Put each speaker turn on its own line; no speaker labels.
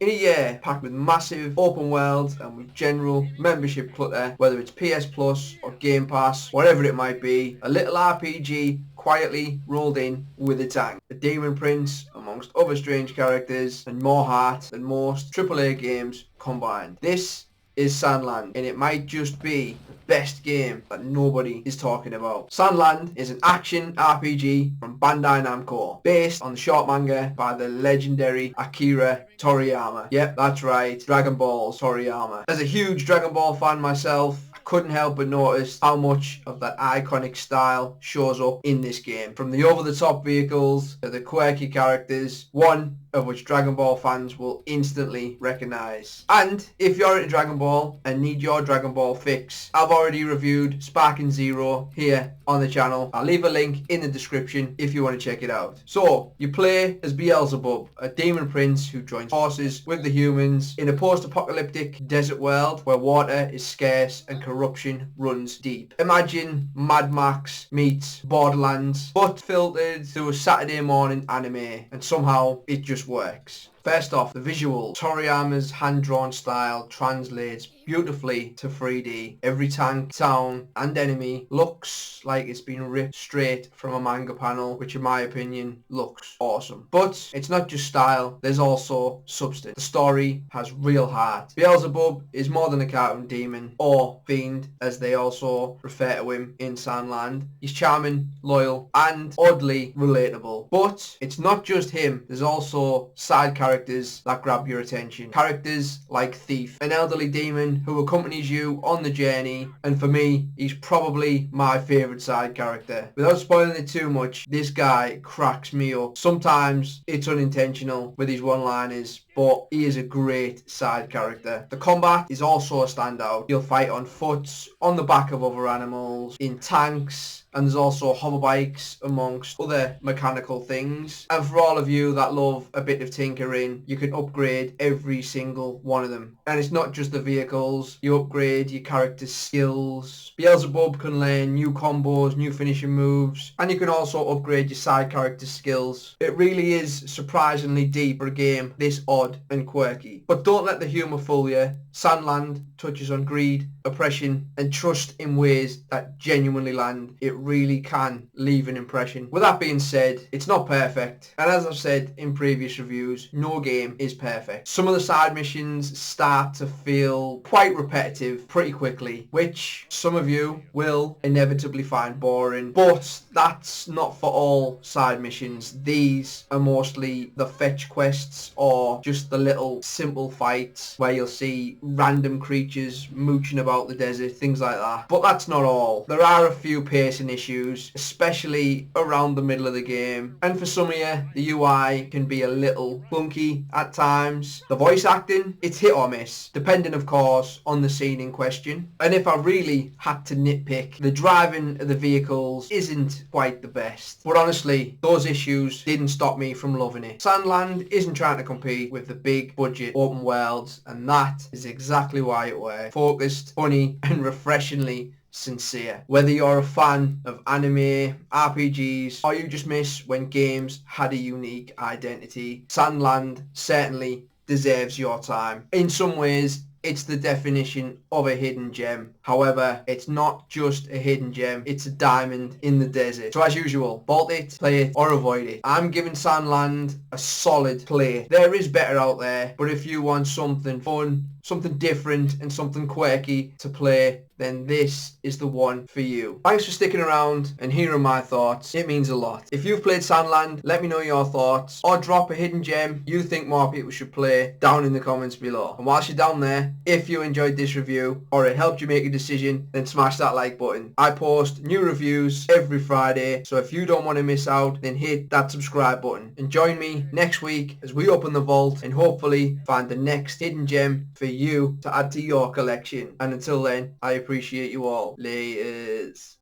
In a year packed with massive open worlds and with general membership clutter, whether it's PS Plus or Game Pass, whatever it might be, a little RPG quietly rolled in with a tank. A demon prince amongst other strange characters and more heart than most AAA games combined. This is Sandland, and it might just be the best game that nobody is talking about. Sandland is an action RPG from Bandai Namco, based on the short manga by the legendary Akira Toriyama. Yep, that's right, Dragon Ball Toriyama. As a huge Dragon Ball fan myself, I couldn't help but notice how much of that iconic style shows up in this game. From the over-the-top vehicles to the quirky characters, one of which Dragon Ball fans will instantly recognise. And if you're into Dragon Ball and need your Dragon Ball fix, I've already reviewed Sparking Zero here on the channel. I'll leave a link in the description if you want to check it out. So, you play as Beelzebub, a demon prince who joins forces with the humans in a post-apocalyptic desert world where water is scarce and corruption runs deep. Imagine Mad Max meets Borderlands, but filtered through a Saturday morning anime, and somehow it just works. First off, the visual. Toriyama's hand-drawn style translates beautifully to 3D. Every tank, town and enemy looks like it's been ripped straight from a manga panel, which in my opinion looks awesome. But it's not just style, there's also substance. The story has real heart. Beelzebub is more than a cartoon demon, or fiend as they also refer to him in Sandland. He's charming, loyal and oddly relatable. But it's not just him, there's also side characters that grab your attention. Characters like Thief, an elderly demon who accompanies you on the journey, and for me, he's probably my favourite side character. Without spoiling it too much, this guy cracks me up. Sometimes it's unintentional with his one-liners, but he is a great side character. The combat is also a standout. You'll fight on foot, on the back of other animals, in tanks, and there's also hover bikes amongst other mechanical things. And for all of you that love a bit of tinkering, you can upgrade every single one of them. And it's not just the vehicles, you upgrade your character's skills. Beelzebub can learn new combos, new finishing moves, and you can also upgrade your side character's skills. It really is surprisingly deep for a game this odd and quirky. But don't let the humour fool you. Sandland touches on greed, oppression and trust in ways that genuinely land. It really can leave an impression. With that being said, it's not perfect, and as I've said in previous reviews, no game is perfect. Some of the side missions start to feel quite repetitive pretty quickly, which some of you will inevitably find boring, but that's not for all side missions. These are mostly the fetch quests or just the little simple fights where you'll see random creatures mooching about the desert, things like that. But that's not all. There are a few pacing issues, especially around the middle of the game, and for some of you, the UI can be a little clunky at times. The voice acting, it's hit or miss, depending of course on the scene in question. And if I really had to nitpick, the driving of the vehicles isn't quite the best. But honestly, those issues didn't stop me from loving it. Sandland isn't trying to compete with the big budget open worlds, and that is exactly why it works. Focused, funny and refreshingly sincere. Whether you're a fan of anime, RPGs, or you just miss when games had a unique identity, Sandland certainly deserves your time. In some ways, it's the definition of a hidden gem. However, it's not just a hidden gem, it's a diamond in the desert. So as usual, bolt it, play it, or avoid it. I'm giving Sandland a solid play. There is better out there, but if you want something fun, something different, and something quirky to play, then this is the one for you. Thanks for sticking around and hearing my thoughts. It means a lot. If you've played Sandland, let me know your thoughts, or drop a hidden gem you think more people should play down in the comments below. And whilst you're down there, if you enjoyed this review or it helped you make a decision, then smash that like button. I post new reviews every Friday, so if you don't want to miss out, then hit that subscribe button and join me next week as we open the vault and hopefully find the next hidden gem for you to add to your collection. And until then, I appreciate you all. Laters.